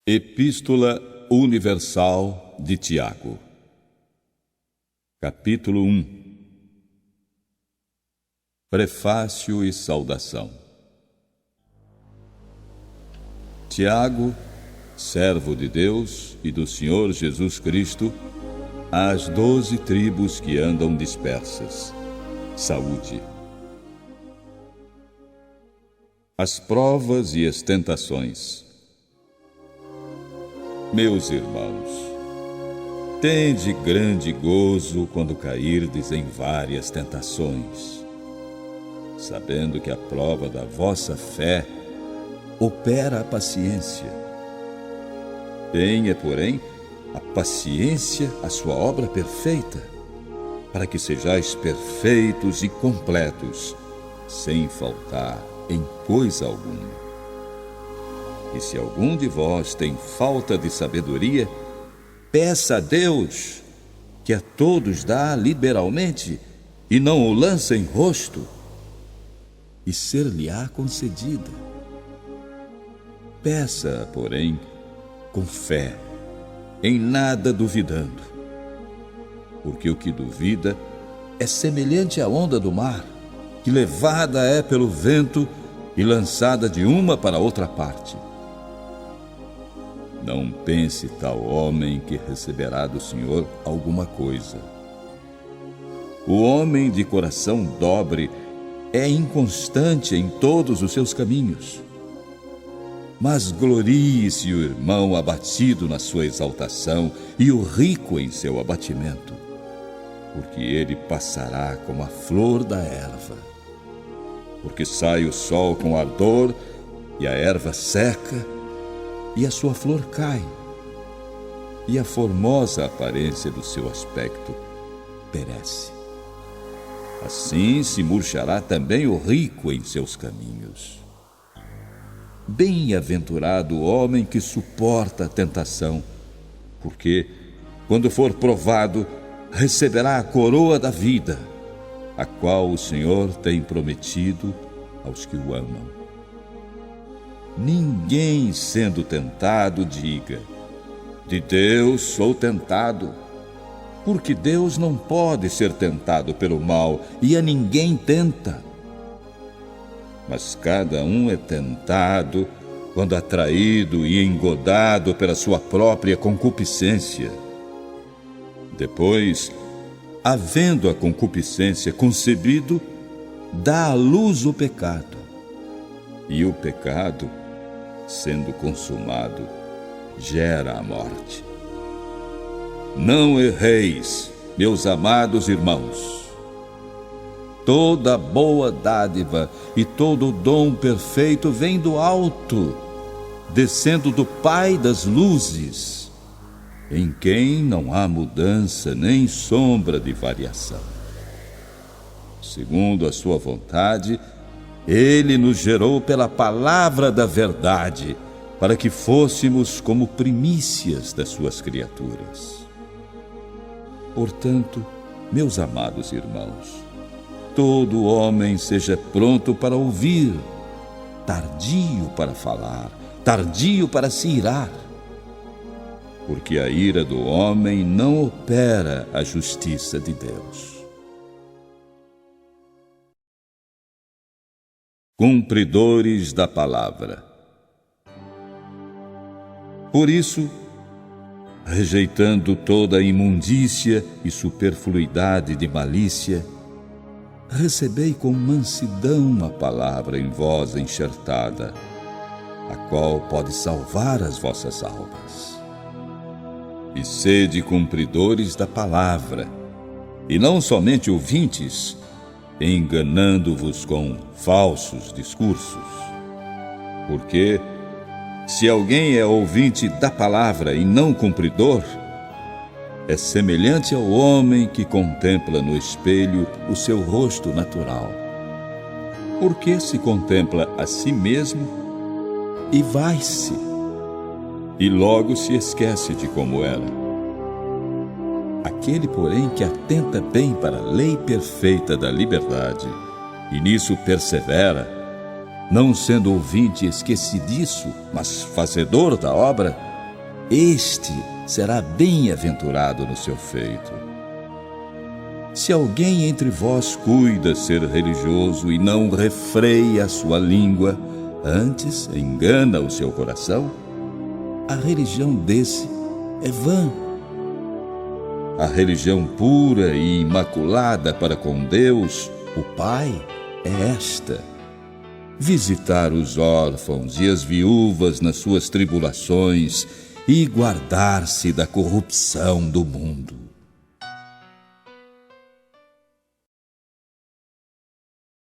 Epístola Universal de Tiago. Capítulo 1. Prefácio e saudação. Tiago, servo de Deus e do Senhor Jesus Cristo, às 12 tribos que andam dispersas. Saúde. As provas e as tentações. Meus irmãos, tende grande gozo quando cairdes em várias tentações, sabendo que a prova da vossa fé opera a paciência. Tenha, porém, a paciência a sua obra perfeita, para que sejais perfeitos e completos, sem faltar em coisa alguma. E se algum de vós tem falta de sabedoria, peça a Deus, que a todos dá liberalmente, e não o lança em rosto, e ser-lhe-á concedida. Peça, porém, com fé, em nada duvidando, porque o que duvida é semelhante à onda do mar, que levada é pelo vento e lançada de uma para outra parte. Não pense tal homem que receberá do Senhor alguma coisa. O homem de coração dobre é inconstante em todos os seus caminhos. Mas glorie-se o irmão abatido na sua exaltação e o rico em seu abatimento, porque ele passará como a flor da erva. Porque sai o sol com ardor e a erva seca, e a sua flor cai, e a formosa aparência do seu aspecto perece. Assim se murchará também o rico em seus caminhos. Bem-aventurado o homem que suporta a tentação, porque, quando for provado, receberá a coroa da vida, a qual o Senhor tem prometido aos que o amam. Ninguém, sendo tentado, diga: de Deus sou tentado, porque Deus não pode ser tentado pelo mal, e a ninguém tenta. Mas cada um é tentado quando atraído e engodado pela sua própria concupiscência. Depois, havendo a concupiscência concebido, dá à luz o pecado. E o pecado, sendo consumado, gera a morte. Não erreis, meus amados irmãos. Toda boa dádiva e todo dom perfeito vem do alto, descendo do Pai das luzes, em quem não há mudança nem sombra de variação. Segundo a sua vontade, Ele nos gerou pela palavra da verdade, para que fôssemos como primícias das suas criaturas. Portanto, meus amados irmãos, todo homem seja pronto para ouvir, tardio para falar, tardio para se irar, porque a ira do homem não opera a justiça de Deus. Cumpridores da palavra. Por isso, rejeitando toda a imundícia e superfluidade de malícia, recebei com mansidão a palavra em vós enxertada, a qual pode salvar as vossas almas. E sede cumpridores da palavra, e não somente ouvintes, enganando-vos com falsos discursos. Porque, se alguém é ouvinte da palavra e não cumpridor, é semelhante ao homem que contempla no espelho o seu rosto natural. Porque se contempla a si mesmo e vai-se, e logo se esquece de como era. Aquele, porém, que atenta bem para a lei perfeita da liberdade, e nisso persevera, não sendo ouvinte esquecidiço, mas fazedor da obra, este será bem-aventurado no seu feito. Se alguém entre vós cuida ser religioso e não refreia a sua língua, antes engana o seu coração, a religião desse é vã. A religião pura e imaculada para com Deus, o Pai, é esta: visitar os órfãos e as viúvas nas suas tribulações e guardar-se da corrupção do mundo.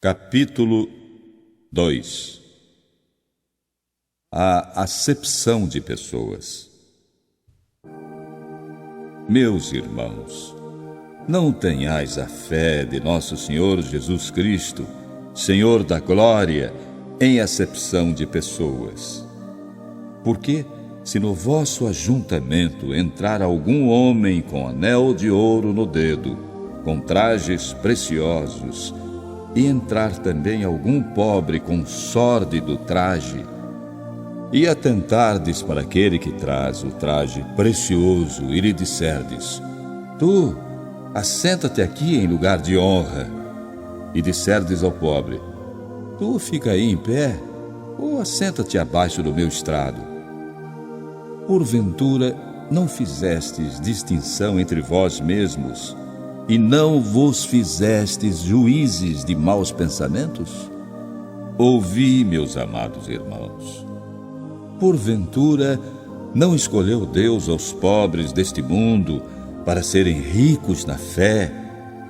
Capítulo 2. A acepção de pessoas. Meus irmãos, não tenhais a fé de nosso Senhor Jesus Cristo, Senhor da glória, em acepção de pessoas. Porque, se no vosso ajuntamento entrar algum homem com anel de ouro no dedo, com trajes preciosos, e entrar também algum pobre com sórdido traje, e atentardes para aquele que traz o traje precioso, e lhe disserdes: tu, assenta-te aqui em lugar de honra, e disserdes ao pobre: tu fica aí em pé, ou assenta-te abaixo do meu estrado. Porventura, não fizestes distinção entre vós mesmos, e não vos fizestes juízes de maus pensamentos? Ouvi, meus amados irmãos. Porventura, não escolheu Deus aos pobres deste mundo para serem ricos na fé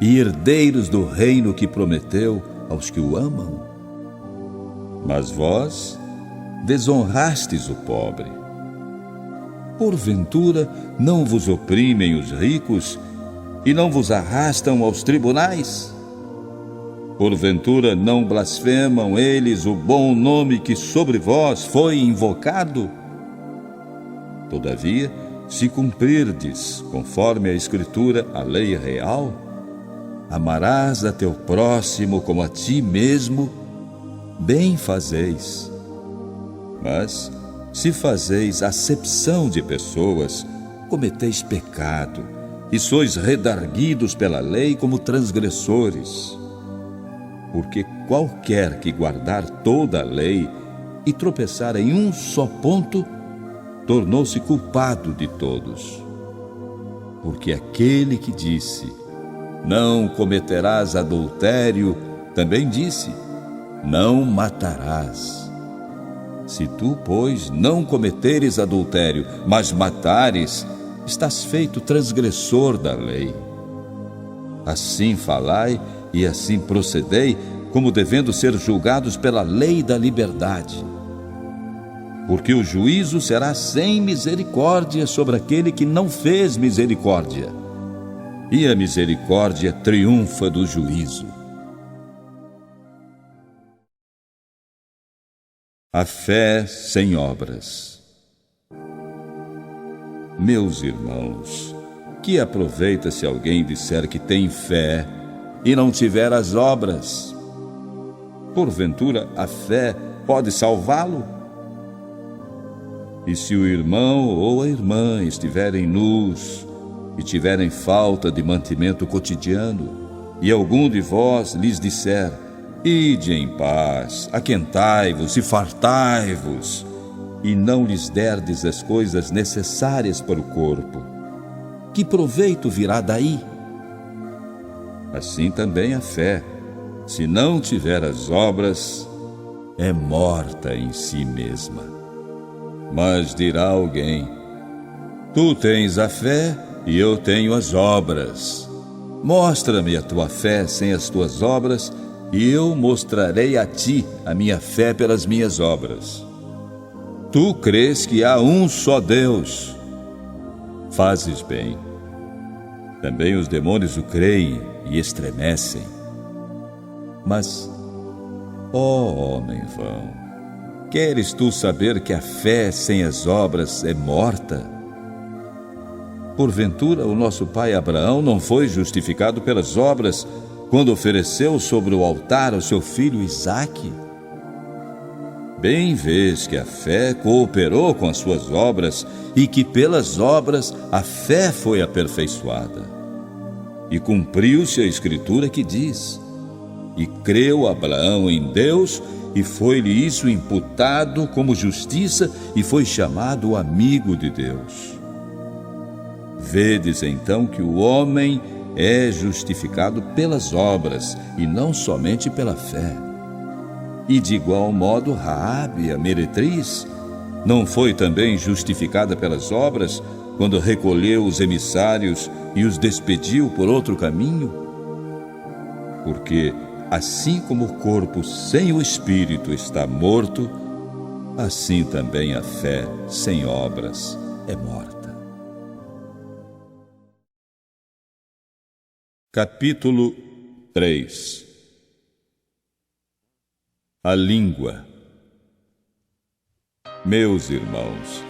e herdeiros do reino que prometeu aos que o amam? Mas vós desonrastes o pobre. Porventura, não vos oprimem os ricos e não vos arrastam aos tribunais? Porventura não blasfemam eles o bom nome que sobre vós foi invocado? Todavia, se cumprirdes, conforme a Escritura, a lei real, amarás a teu próximo como a ti mesmo, bem fazeis. Mas, se fazeis acepção de pessoas, cometeis pecado, e sois redarguidos pela lei como transgressores. Porque qualquer que guardar toda a lei e tropeçar em um só ponto, tornou-se culpado de todos. Porque aquele que disse: não cometerás adultério, também disse: não matarás. Se tu, pois, não cometeres adultério, mas matares, estás feito transgressor da lei. Assim falai e assim procedei, como devendo ser julgados pela lei da liberdade. Porque o juízo será sem misericórdia sobre aquele que não fez misericórdia, e a misericórdia triunfa do juízo. A fé sem obras. Meus irmãos, que aproveita se alguém disser que tem fé e não tiver as obras? Porventura, a fé pode salvá-lo? E se o irmão ou a irmã estiverem nus e tiverem falta de mantimento cotidiano, e algum de vós lhes disser: ide em paz, aquentai-vos e fartai-vos, e não lhes derdes as coisas necessárias para o corpo, que proveito virá daí? Assim também a fé, se não tiver as obras, é morta em si mesma. Mas dirá alguém: tu tens a fé e eu tenho as obras. Mostra-me a tua fé sem as tuas obras, e eu mostrarei a ti a minha fé pelas minhas obras. Tu crês que há um só Deus. Fazes bem. Também os demônios o creem e estremecem. Mas, ó homem vão, queres tu saber que a fé sem as obras é morta? Porventura, o nosso pai Abraão não foi justificado pelas obras quando ofereceu sobre o altar o seu filho Isaque? Bem vês que a fé cooperou com as suas obras e que pelas obras a fé foi aperfeiçoada. E cumpriu-se a Escritura que diz: e creu Abraão em Deus, e foi-lhe isso imputado como justiça, e foi chamado amigo de Deus. Vedes então que o homem é justificado pelas obras, e não somente pela fé. E de igual modo Raabe, a meretriz, não foi também justificada pelas obras, quando recolheu os emissários e os despediu por outro caminho? Porque assim como o corpo sem o espírito está morto, assim também a fé sem obras é morta. Capítulo 3. A língua. Meus irmãos,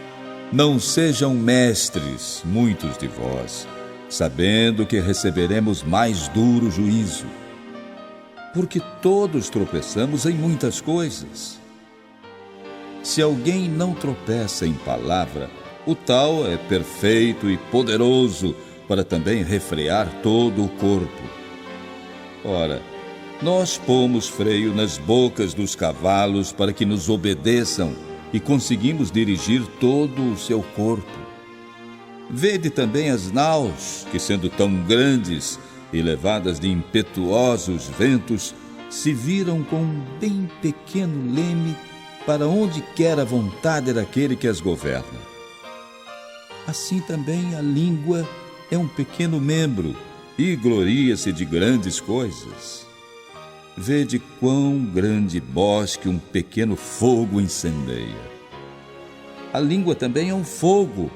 não sejam mestres muitos de vós, sabendo que receberemos mais duro juízo. Porque todos tropeçamos em muitas coisas. Se alguém não tropeça em palavra, o tal é perfeito e poderoso para também refrear todo o corpo. Ora, nós pomos freio nas bocas dos cavalos para que nos obedeçam e conseguimos dirigir todo o seu corpo. Vede também as naus, que sendo tão grandes e levadas de impetuosos ventos, se viram com um bem pequeno leme para onde quer a vontade daquele que as governa. Assim também a língua é um pequeno membro e gloria-se de grandes coisas. Vede quão grande bosque um pequeno fogo incendeia. A língua também é um fogo.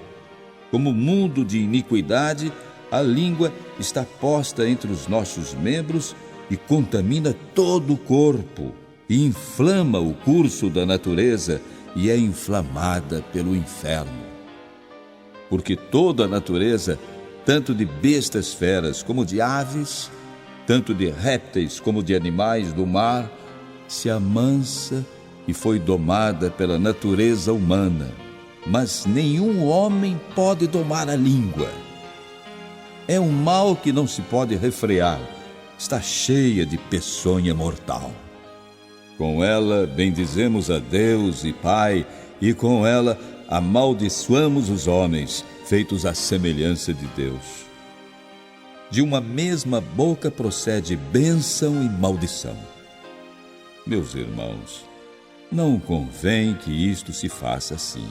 Como mundo de iniquidade, a língua está posta entre os nossos membros e contamina todo o corpo, e inflama o curso da natureza e é inflamada pelo inferno. Porque toda a natureza, tanto de bestas feras como de aves, tanto de répteis como de animais do mar, se amansa e foi domada pela natureza humana, mas nenhum homem pode domar a língua. É um mal que não se pode refrear, está cheia de peçonha mortal. Com ela bendizemos a Deus e Pai, e com ela amaldiçoamos os homens, feitos à semelhança de Deus. De uma mesma boca procede bênção e maldição. Meus irmãos, não convém que isto se faça assim.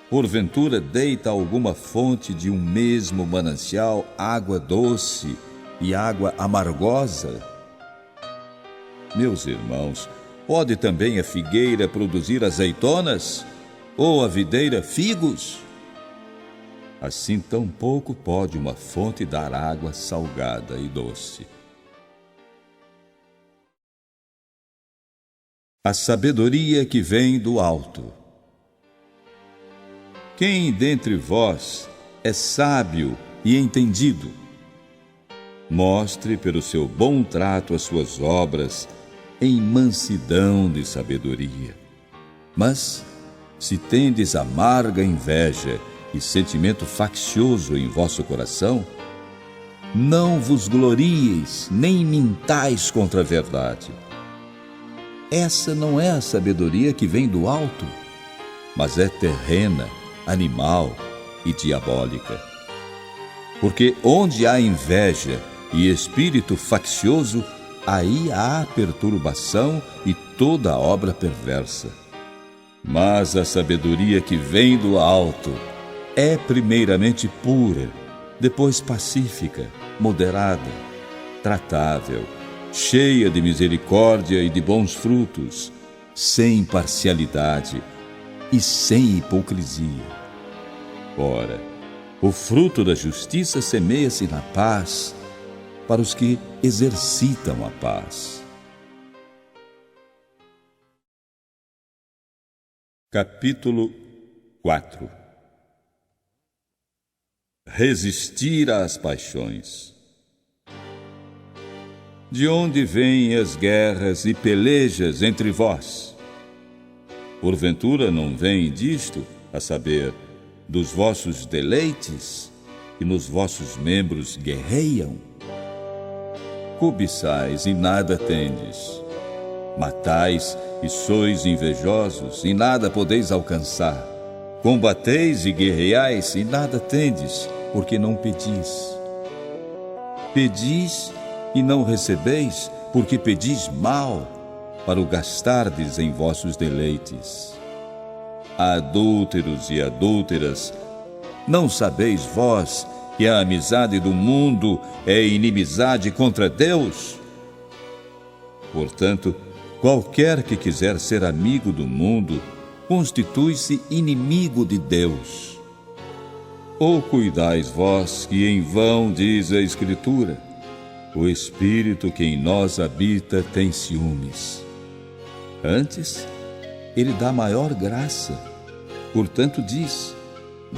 Porventura deita alguma fonte de um mesmo manancial água doce e água amargosa? Meus irmãos, pode também a figueira produzir azeitonas? Ou a videira figos? Assim tampouco pode uma fonte dar água salgada e doce. A sabedoria que vem do alto. Quem dentre vós é sábio e entendido? Mostre pelo seu bom trato as suas obras em mansidão de sabedoria. Mas, se tendes amarga inveja e sentimento faccioso em vosso coração, não vos glorieis, nem mintais contra a verdade. Essa não é a sabedoria que vem do alto, mas é terrena, animal e diabólica. Porque onde há inveja e espírito faccioso, aí há perturbação e toda obra perversa. Mas a sabedoria que vem do alto é primeiramente pura, depois pacífica, moderada, tratável, cheia de misericórdia e de bons frutos, sem parcialidade e sem hipocrisia. Ora, o fruto da justiça semeia-se na paz para os que exercitam a paz. Capítulo 4. Resistir às paixões. De onde vêm as guerras e pelejas entre vós? Porventura não vem disto, a saber, dos vossos deleites, que nos vossos membros guerreiam? Cobiçais e nada tendes. Matais e sois invejosos, e nada podeis alcançar. Combateis e guerreais, e nada tendes, porque não pedis. Pedis e não recebeis, porque pedis mal, para o gastardes em vossos deleites. Adúlteros e adúlteras, não sabeis vós que a amizade do mundo é inimizade contra Deus? Portanto, qualquer que quiser ser amigo do mundo, constitui-se inimigo de Deus. Ou cuidais vós que em vão diz a Escritura: o Espírito que em nós habita tem ciúmes. Antes, ele dá maior graça. Portanto diz: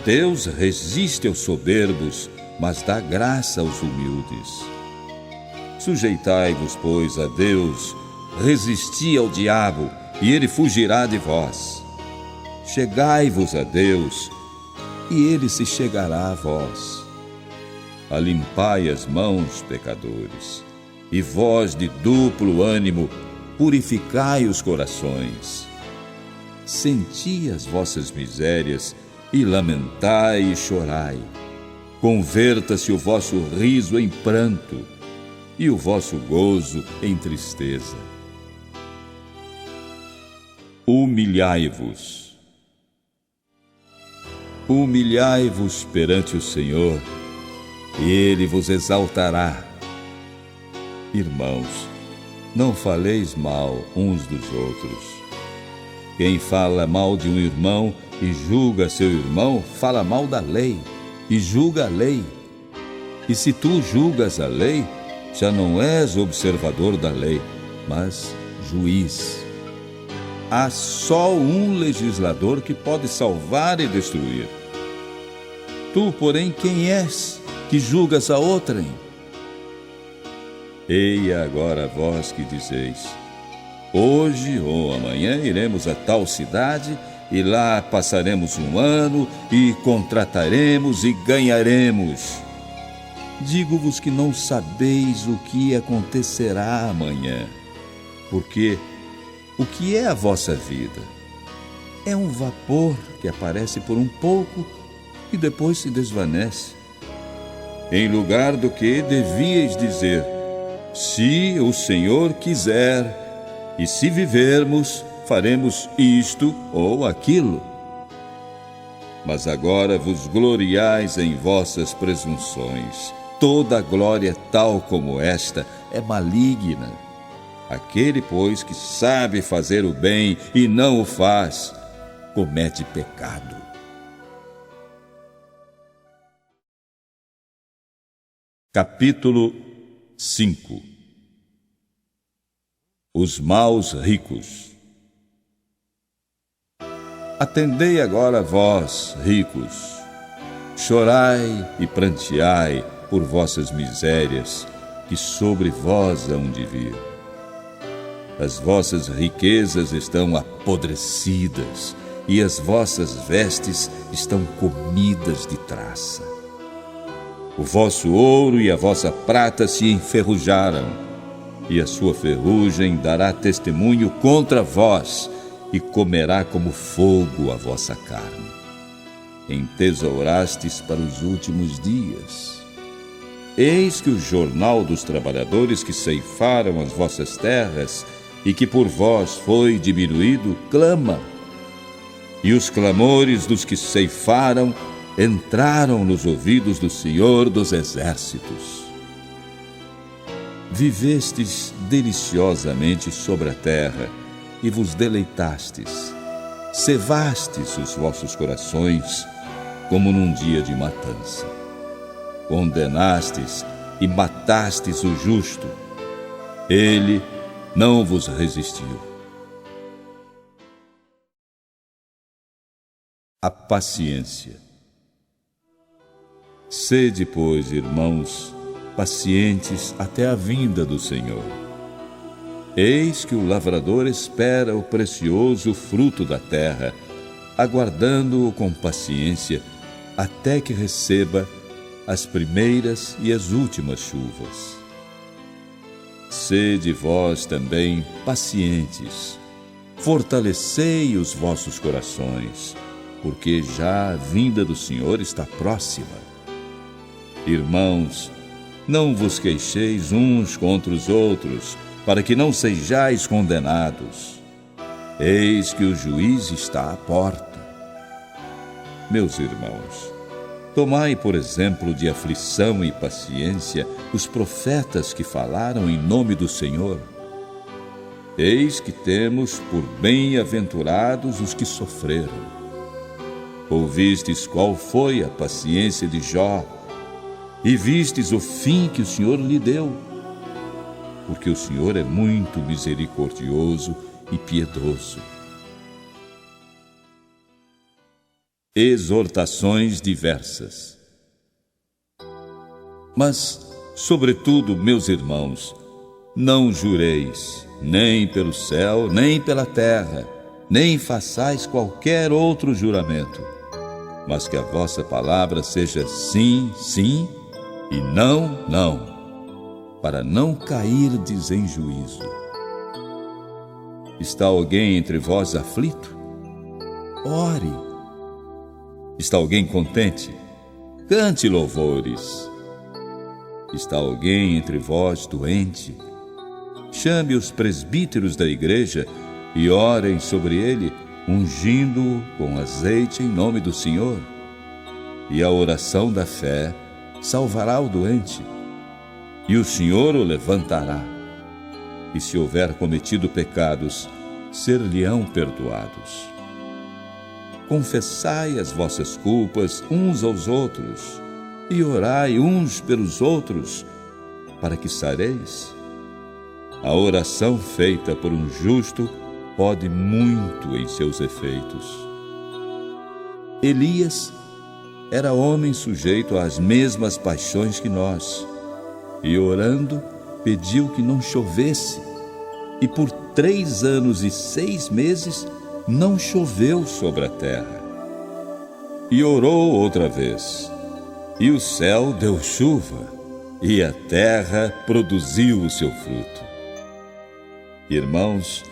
Deus resiste aos soberbos, mas dá graça aos humildes. Sujeitai-vos, pois, a Deus, resisti ao diabo, e ele fugirá de vós. Chegai-vos a Deus, e ele se chegará a vós. Alimpai as mãos, pecadores, e vós de duplo ânimo, purificai os corações. Senti as vossas misérias, e lamentai e chorai. Converta-se o vosso riso em pranto, e o vosso gozo em tristeza. Humilhai-vos. Humilhai-vos perante o Senhor, e Ele vos exaltará. Irmãos, não faleis mal uns dos outros. Quem fala mal de um irmão e julga seu irmão, fala mal da lei e julga a lei. E se tu julgas a lei, já não és observador da lei, mas juiz. Há só um legislador que pode salvar e destruir. Tu, porém, quem és que julgas a outrem? Eia agora vós que dizeis: hoje ou amanhã iremos a tal cidade, e lá passaremos um ano, e contrataremos e ganharemos. Digo-vos que não sabeis o que acontecerá amanhã, porque o que é a vossa vida? É um vapor que aparece por um pouco e depois se desvanece. Em lugar do que devíeis dizer: se o Senhor quiser, e se vivermos, faremos isto ou aquilo. Mas agora vos gloriais em vossas presunções. Toda glória tal como esta é maligna. Aquele, pois, que sabe fazer o bem e não o faz, comete pecado. Capítulo 5. Os maus ricos. Atendei agora vós, ricos, chorai e pranteai por vossas misérias, que sobre vós hão de vir. As vossas riquezas estão apodrecidas, e as vossas vestes estão comidas de traça. O vosso ouro e a vossa prata se enferrujaram, e a sua ferrugem dará testemunho contra vós, e comerá como fogo a vossa carne. Entesourastes para os últimos dias. Eis que o jornal dos trabalhadores que ceifaram as vossas terras e que por vós foi diminuído, clama. E os clamores dos que ceifaram entraram nos ouvidos do Senhor dos Exércitos. Vivestes deliciosamente sobre a terra, e vos deleitastes, cevastes os vossos corações, como num dia de matança. Condenastes e matastes o justo, ele não vos resistiu. A paciência. Sede, pois, irmãos, pacientes até a vinda do Senhor. Eis que o lavrador espera o precioso fruto da terra, aguardando-o com paciência, até que receba as primeiras e as últimas chuvas. Sede vós também pacientes, fortalecei os vossos corações, porque já a vinda do Senhor está próxima. Irmãos, não vos queixeis uns contra os outros, para que não sejais condenados. Eis que o juiz está à porta. Meus irmãos, tomai por exemplo de aflição e paciência os profetas que falaram em nome do Senhor. Eis que temos por bem-aventurados os que sofreram. Ouvistes qual foi a paciência de Jó, e vistes o fim que o Senhor lhe deu. Porque o Senhor é muito misericordioso e piedoso. Exortações diversas. Mas, sobretudo, meus irmãos, não jureis, nem pelo céu, nem pela terra, nem façais qualquer outro juramento, mas que a vossa palavra seja sim, sim, e não, não, para não cairdes em juízo. Está alguém entre vós aflito? Ore. Está alguém contente? Cante louvores. Está alguém entre vós doente? Chame os presbíteros da igreja e orem sobre ele, ungindo-o com azeite em nome do Senhor. E a oração da fé salvará o doente, e o Senhor o levantará. E se houver cometido pecados, ser-lhe-ão perdoados. Confessai as vossas culpas uns aos outros, e orai uns pelos outros, para que sareis. A oração feita por um justo pode muito em seus efeitos. Elias era homem sujeito às mesmas paixões que nós, e orando, pediu que não chovesse, e por 3 anos e 6 meses não choveu sobre a terra. E orou outra vez, e o céu deu chuva, e a terra produziu o seu fruto. Irmãos,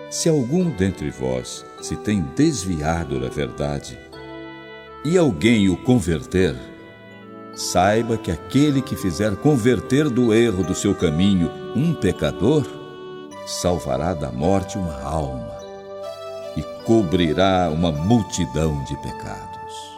se algum dentre vós se tem desviado da verdade, e alguém o converter, saiba que aquele que fizer converter do erro do seu caminho um pecador, salvará da morte uma alma e cobrirá uma multidão de pecados.